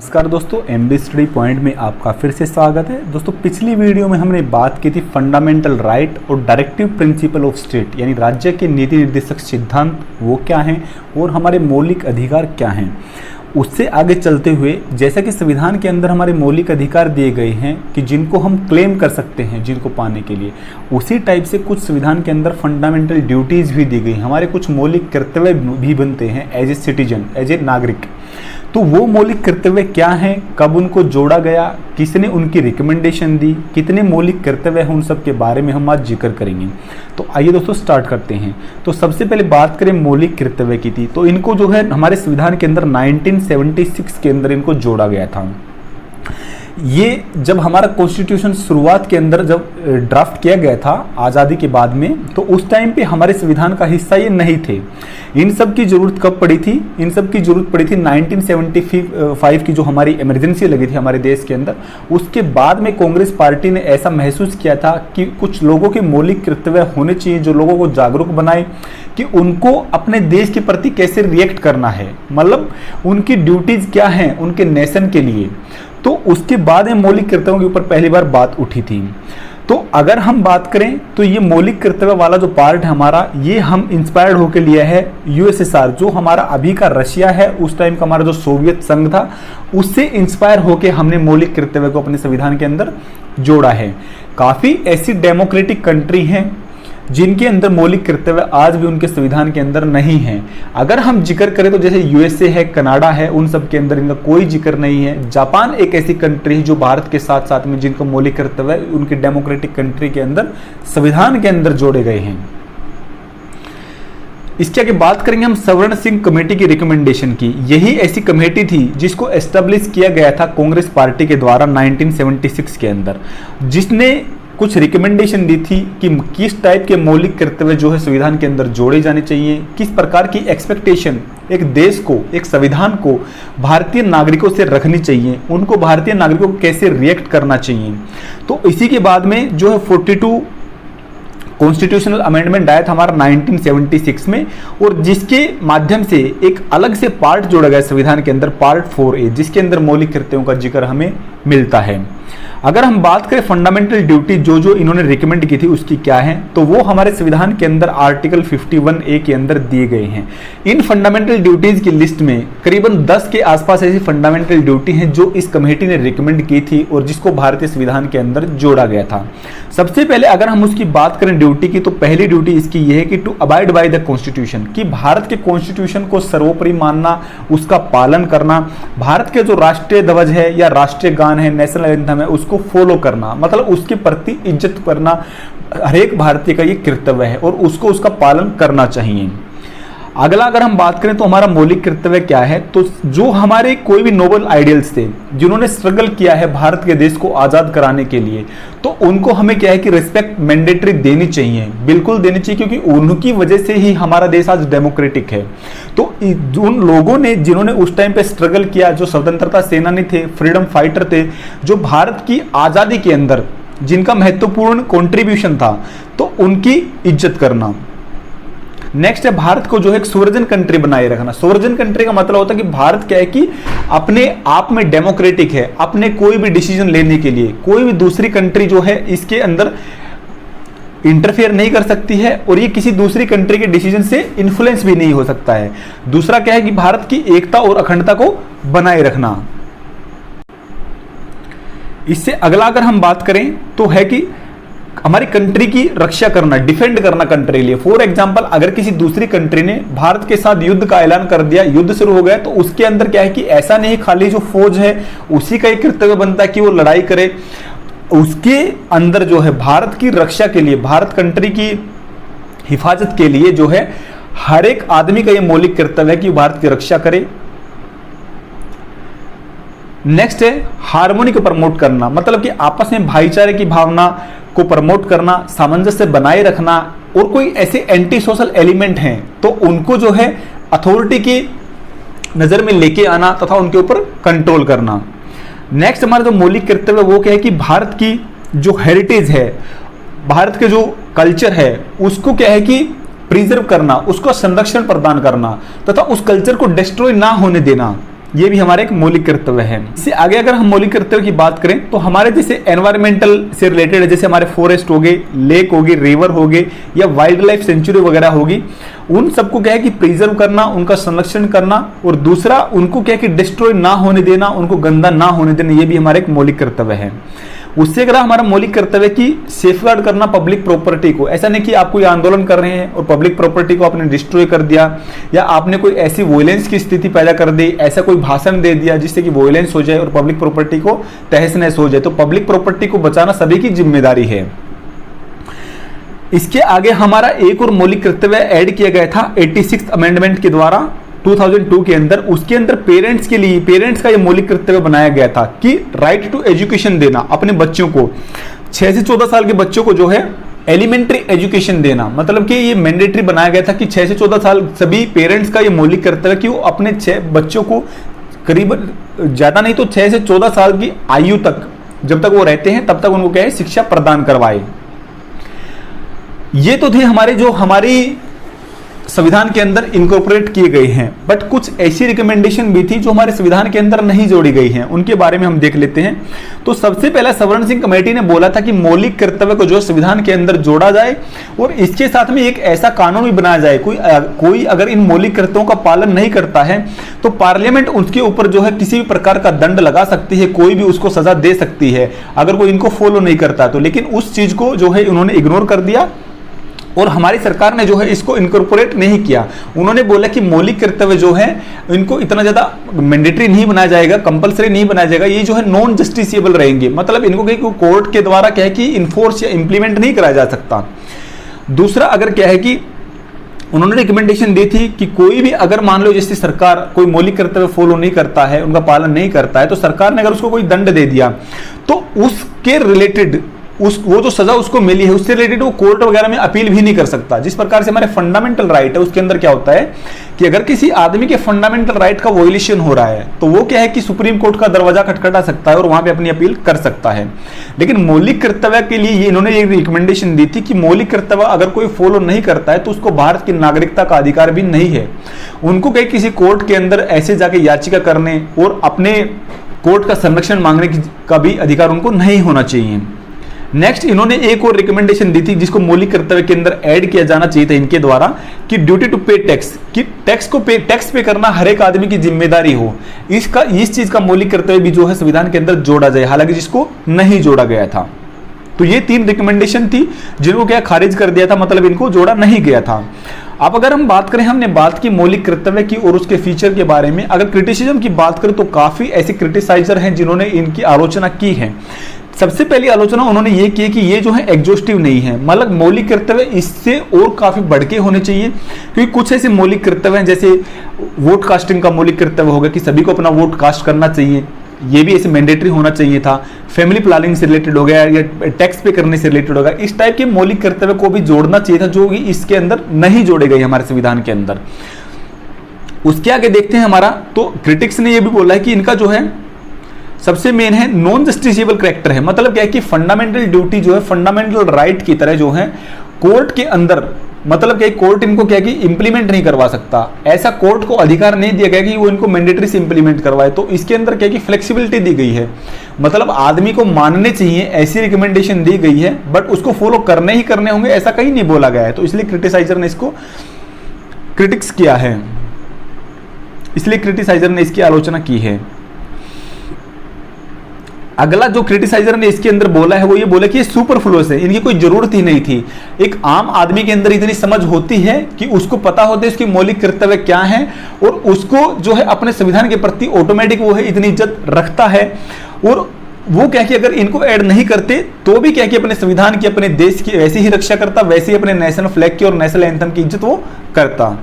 नमस्कार दोस्तों, MB study point में आपका फिर से स्वागत है। दोस्तों, पिछली वीडियो में हमने बात की थी फंडामेंटल राइट और डायरेक्टिव प्रिंसिपल ऑफ स्टेट, यानी राज्य के नीति निर्देशक सिद्धांत वो क्या हैं और हमारे मौलिक अधिकार क्या हैं। उससे आगे चलते हुए, जैसा कि संविधान के अंदर हमारे मौलिक अधिकार दिए गए हैं कि जिनको हम क्लेम कर सकते हैं जिनको पाने के लिए, उसी टाइप से कुछ संविधान के अंदर फंडामेंटल ड्यूटीज़ भी दी गई, हमारे कुछ मौलिक कर्तव्य भी बनते हैं as a citizen, as a नागरिक। तो वो मौलिक कर्तव्य क्या हैं, कब उनको जोड़ा गया, किसने उनकी रिकमेंडेशन दी, कितने मौलिक कर्तव्य हैं, उन सब के बारे में हम आज जिक्र करेंगे। तो आइए दोस्तों स्टार्ट करते हैं। तो सबसे पहले बात करें मौलिक कर्तव्य की थी, तो इनको जो है हमारे संविधान के अंदर 1976 के अंदर इनको जोड़ा गया था। ये जब हमारा कॉन्स्टिट्यूशन शुरुआत के अंदर जब ड्राफ्ट किया गया था आज़ादी के बाद में, तो उस टाइम पे हमारे संविधान का हिस्सा ये नहीं थे। इन सब की ज़रूरत कब पड़ी थी? इन सब की ज़रूरत पड़ी थी 1975 की जो हमारी इमरजेंसी लगी थी हमारे देश के अंदर। उसके बाद में कांग्रेस पार्टी ने ऐसा महसूस किया था कि कुछ लोगों के मौलिक कर्तव्य होने चाहिए जो लोगों को जागरूक बनाए कि उनको अपने देश के प्रति कैसे रिएक्ट करना है, मतलब उनकी ड्यूटीज़ क्या हैं उनके नेशन के लिए। तो उसके बाद में मौलिक कर्तव्यों के ऊपर पहली बार बात उठी थी। तो अगर हम बात करें तो ये मौलिक कर्तव्य वाला जो पार्ट है हमारा, ये हम इंस्पायर्ड होकर लिया है यूएसएसआर, जो हमारा अभी का रशिया है, उस टाइम का हमारा जो सोवियत संघ था, उससे इंस्पायर होकर हमने मौलिक कर्तव्य को अपने संविधान के अंदर जोड़ा है। काफ़ी ऐसी डेमोक्रेटिक कंट्री हैं जिनके अंदर मौलिक कर्तव्य आज भी उनके संविधान के अंदर नहीं है। अगर हम जिक्र करें तो जैसे यूएसए है, कनाडा है, उन सब के अंदर इनका कोई जिक्र नहीं है। जापान एक ऐसी कंट्री है जो भारत के साथ साथ में जिनको मौलिक कर्तव्य उनके डेमोक्रेटिक कंट्री के अंदर संविधान के अंदर जोड़े गए हैं। इसके आगे बात करेंगे हम सवर्ण सिंह कमेटी की रिकमेंडेशन की। यही ऐसी कमेटी थी जिसको एस्टेब्लिश किया गया था कांग्रेस पार्टी के द्वारा 1976 के अंदर, जिसने कुछ रिकमेंडेशन दी थी कि किस टाइप के मौलिक कर्तव्य जो है संविधान के अंदर जोड़े जाने चाहिए, किस प्रकार की एक्सपेक्टेशन एक देश को, एक संविधान को भारतीय नागरिकों से रखनी चाहिए, उनको भारतीय नागरिकों को कैसे रिएक्ट करना चाहिए। तो इसी के बाद में जो है 42 कॉन्स्टिट्यूशनल अमेंडमेंट आया था हमारा 1976 में, और जिसके माध्यम से एक अलग से पार्ट जोड़ा गया संविधान के अंदर, पार्ट 4A, जिसके अंदर मौलिक कर्तव्यों का जिक्र हमें मिलता है। अगर हम बात करें फंडामेंटल ड्यूटी जो जो इन्होंने रिकमेंड की थी उसकी क्या है, तो वो हमारे संविधान के अंदर आर्टिकल 51A के अंदर दिए गए हैं। इन फंडामेंटल ड्यूटीज की लिस्ट में करीबन 10 के आसपास ऐसी फंडामेंटल ड्यूटी हैं जो इस कमेटी ने रिकमेंड की थी और जिसको भारतीय संविधान के अंदर जोड़ा गया था। सबसे पहले अगर हम उसकी बात करें ड्यूटी की, तो पहली ड्यूटी इसकी यह है कि to abide by the constitution, कि भारत के कॉन्स्टिट्यूशन को सर्वोपरि मानना, उसका पालन करना, भारत के जो राष्ट्रीय ध्वज है या राष्ट्रीय गान है, नेशनल एंथम है, उसको फॉलो करना, मतलब उसके प्रति इज्जत करना हर एक भारतीय का ये कर्तव्य है और उसको उसका पालन करना चाहिए। अगला अगर हम बात करें तो हमारा मौलिक कर्तव्य क्या है, तो जो हमारे कोई भी नोबल आइडियल्स थे जिन्होंने स्ट्रगल किया है भारत के देश को आज़ाद कराने के लिए, तो उनको हमें क्या है कि रिस्पेक्ट मैंडेटरी देनी चाहिए, बिल्कुल देनी चाहिए, क्योंकि उनकी वजह से ही हमारा देश आज डेमोक्रेटिक है। तो उन लोगों ने जिन्होंने उस टाइम पे स्ट्रगल किया, जो स्वतंत्रता सेनानी थे, फ्रीडम फाइटर थे, जो भारत की आज़ादी के अंदर जिनका महत्वपूर्ण कॉन्ट्रीब्यूशन था, तो उनकी इज्जत करना। नेक्स्ट है भारत को जो है एक सोवरेन कंट्री बनाए रखना। सोवरेन कंट्री का मतलब होता है कि भारत क्या है कि अपने आप में डेमोक्रेटिक है, अपने कोई भी डिसीजन लेने के लिए कोई भी दूसरी कंट्री जो है इसके अंदर इंटरफेयर नहीं कर सकती है और ये किसी दूसरी कंट्री के डिसीजन से इन्फ्लुएंस भी नहीं हो सकता है। दूसरा क्या है कि भारत की एकता और अखंडता को बनाए रखना। इससे अगला अगर हम बात करें तो है कि हमारी कंट्री की रक्षा करना, डिफेंड करना कंट्री के लिए। फॉर एग्जांपल, अगर किसी दूसरी कंट्री ने भारत के साथ युद्ध का ऐलान कर दिया, युद्ध शुरू हो गया, तो उसके अंदर क्या है कि ऐसा नहीं खाली जो फौज है उसी का एक कर्तव्य बनता है कि वो लड़ाई करे, उसके अंदर जो है भारत की रक्षा के लिए, भारत कंट्री की हिफाजत के लिए जो है हर एक आदमी का ये मौलिक कर्तव्य है कि भारत की रक्षा करे। नेक्स्ट है हार्मोनी को प्रमोट करना, मतलब कि आपस में भाईचारे की भावना को प्रमोट करना, सामंजस्य बनाए रखना, और कोई ऐसे एंटी सोशल एलिमेंट हैं तो उनको जो है अथॉरिटी की नज़र में लेके आना तथा उनके ऊपर कंट्रोल करना। नेक्स्ट हमारा जो मौलिक कर्तव्य वो क्या है कि भारत की जो हेरिटेज है, भारत के जो कल्चर है, उसको क्या है कि प्रिजर्व करना, उसको संरक्षण प्रदान करना तथा उस कल्चर को डिस्ट्रॉय ना होने देना। ये भी हमारा एक मौलिक कर्तव्य है। इससे आगे अगर हम मौलिक कर्तव्य की बात करें तो हमारे जैसे एनवायरमेंटल से रिलेटेड है, जैसे हमारे फॉरेस्ट हो गए, लेक हो गए, रिवर हो गए या वाइल्ड लाइफ सेंचुरी वगैरह होगी, उन सबको क्या है कि प्रिजर्व करना, उनका संरक्षण करना, और दूसरा उनको क्या है कि डिस्ट्रॉय ना होने देना, उनको गंदा ना होने देना, ये भी हमारा एक मौलिक कर्तव्य है। उससे अगर हमारा मौलिक कर्तव्य की सेफगार्ड करना पब्लिक प्रॉपर्टी को, ऐसा नहीं कि आप कोई आंदोलन कर रहे हैं और पब्लिक प्रॉपर्टी को आपने डिस्ट्रॉय कर दिया या आपने कोई ऐसी वॉयलेंस की स्थिति पैदा कर दी, ऐसा कोई भाषण दे दिया जिससे कि वॉयलेंस हो जाए और पब्लिक प्रॉपर्टी को तहस नहस हो जाए। तो पब्लिक प्रॉपर्टी को बचाना सभी की जिम्मेदारी है। इसके आगे हमारा एक और मौलिक कर्तव्य ऐड किया गया था 86th अमेंडमेंट के द्वारा 2002 के अंदर। उसके अंदर पेरेंट्स के लिए, पेरेंट्स का यह मौलिक कर्तव्य बनाया गया था कि राइट टू एजुकेशन देना, अपने बच्चों को 6 से 14 साल के बच्चों को जो है एलिमेंट्री एजुकेशन देना। मतलब कि ये मैंडेटरी बनाया गया था कि 6 से 14 साल सभी पेरेंट्स का ये मौलिक कर्तव्य कि वो अपने 6 बच्चों को करीब ज्यादा नहीं तो 6 से 14 साल की आयु तक, जब तक वो रहते हैं तब तक उनको क्या है शिक्षा प्रदान करवाए। ये तो थे हमारे जो हमारी संविधान के अंदर इनकॉर्पोरेट किए गए हैं, बट कुछ ऐसी रिकमेंडेशन भी थी जो हमारे संविधान के अंदर नहीं जोड़ी गई हैं, उनके बारे में हम देख लेते हैं। तो सबसे पहला सवर्ण सिंह कमेटी ने बोला था कि मौलिक कर्तव्य को जो संविधान के अंदर जोड़ा जाए और इसके साथ में एक ऐसा कानून भी बनाया जाए, कोई अगर इन मौलिक कर्तव्यों का पालन नहीं करता है तो पार्लियामेंट उसके ऊपर जो है किसी भी प्रकार का दंड लगा सकती है, कोई भी उसको सजा दे सकती है अगर कोई इनको फॉलो नहीं करता तो। लेकिन उस चीज को जो है उन्होंने इग्नोर कर दिया और हमारी सरकार ने जो है इसको इनकॉर्पोरेट नहीं किया। उन्होंने बोला कि मौलिक कर्तव्य जो है इनको इतना ज्यादा मैंडेटरी नहीं बनाया जाएगा, कंपलसरी नहीं बनाया जाएगा, ये जो है नॉन जस्टिसिएबल रहेंगे। मतलब इनको कहीं कोर्ट के द्वारा क्या है कि इन्फोर्स या इंप्लीमेंट नहीं कराया जा सकता। दूसरा अगर क्या है कि उन्होंने रिकमेंडेशन दी थी कि कोई भी अगर मान लो जैसे सरकार कोई मौलिक कर्तव्य फॉलो नहीं करता है, उनका पालन नहीं करता है, तो सरकार ने अगर उसको कोई दंड दे दिया तो उसके रिलेटेड वो जो सजा उसको मिली है उससे रिलेटेड वो कोर्ट वगैरह में अपील भी नहीं कर सकता। जिस प्रकार से हमारे फंडामेंटल राइट है उसके अंदर क्या होता है कि अगर किसी आदमी के फंडामेंटल राइट का वॉयलेशन हो रहा है तो वो क्या है कि सुप्रीम कोर्ट का दरवाजा खटखटा सकता है और वहां पे अपनी अपील कर सकता है। लेकिन मौलिक कर्तव्य के लिए ये इन्होंने एक रिकमेंडेशन दी थी कि मौलिक कर्तव्य अगर कोई फॉलो नहीं करता है तो उसको भारत की नागरिकता का अधिकार भी नहीं है। उनको कहीं किसी कोर्ट के अंदर ऐसे जाके याचिका करने और अपने कोर्ट का संरक्षण मांगने का भी अधिकार उनको नहीं होना चाहिए। नेक्स्ट इन्होंने एक और रिकमेंडेशन दी थी जिसको मौलिक कर्तव्य के अंदर ऐड किया जाना चाहिए था इनके द्वारा कि ड्यूटी टू पे टैक्स, कि टैक्स पे करना हर एक आदमी की जिम्मेदारी हो। इस चीज का मौलिक कर्तव्य भी जो है संविधान के अंदर जोड़ा जाए, हालांकि जिसको नहीं जोड़ा गया था। तो ये 3 रिकमेंडेशन थी जिनको क्या खारिज कर दिया था, मतलब इनको जोड़ा नहीं गया था। अब अगर हम बात करें, हमने बात की मौलिक कर्तव्य की और उसके फीचर के बारे में। अगर क्रिटिसिज्म की बात करें तो काफी ऐसे क्रिटिसाइजर हैं जिन्होंने इनकी आलोचना की है। सबसे पहली आलोचना उन्होंने ये की कि ये जो है एग्जॉस्टिव नहीं है, मतलब मौलिक कर्तव्य इससे और काफी बढ़ के होने चाहिए। क्योंकि कुछ ऐसे मौलिक कर्तव्य हैं जैसे वोट कास्टिंग का मौलिक कर्तव्य होगा कि सभी को अपना वोट कास्ट करना चाहिए, ये भी ऐसे मैंडेटरी होना चाहिए था। फैमिली प्लानिंग से रिलेटेड हो गया या टैक्स पे करने से रिलेटेड होगा, इस टाइप के मौलिक कर्तव्य को भी जोड़ना चाहिए था जो कि इसके अंदर नहीं जोड़े गए हमारे संविधान के अंदर। उसके आगे देखते हैं हमारा, तो क्रिटिक्स ने यह भी बोला है कि इनका जो है सबसे मेन है नॉन जस्टिसिएबल कैरेक्टर है। मतलब क्या है कि फंडामेंटल ड्यूटी जो है फंडामेंटल राइट की तरह जो है कोर्ट के अंदर, मतलब क्या कोर्ट इनको क्या कि इंप्लीमेंट नहीं करवा सकता, ऐसा कोर्ट को अधिकार नहीं दिया गया कि वो इनको मैंडेटरी से इंप्लीमेंट करवाए। तो इसके अंदर क्या कि फ्लेक्सिबिलिटी दी गई है, मतलब आदमी को मानने चाहिए ऐसी रिकमेंडेशन दी गई है, बट उसको फॉलो करने ही करने होंगे ऐसा कहीं नहीं बोला गया है। तो इसलिए क्रिटिसाइजर ने इसको क्रिटिक्स किया है, इसलिए क्रिटिसाइजर ने इसकी आलोचना की है। अगला जो क्रिटिसाइजर ने इसके अंदर बोला है वो ये बोला कि ये सुपरफ्लुअस है, इनकी कोई जरूरत ही नहीं थी। एक आम आदमी के अंदर इतनी समझ होती है कि उसको पता होता है उसकी मौलिक कर्तव्य क्या है और उसको जो है अपने संविधान के प्रति ऑटोमेटिक वो है इतनी इज्जत रखता है। और वो क्या कि अगर इनको ऐड नहीं करते तो भी क्या कि अपने संविधान की, अपने देश की वैसे ही रक्षा करता, वैसे ही अपने नेशनल फ्लैग की और नेशनल एंथम की इज्जत वो करता।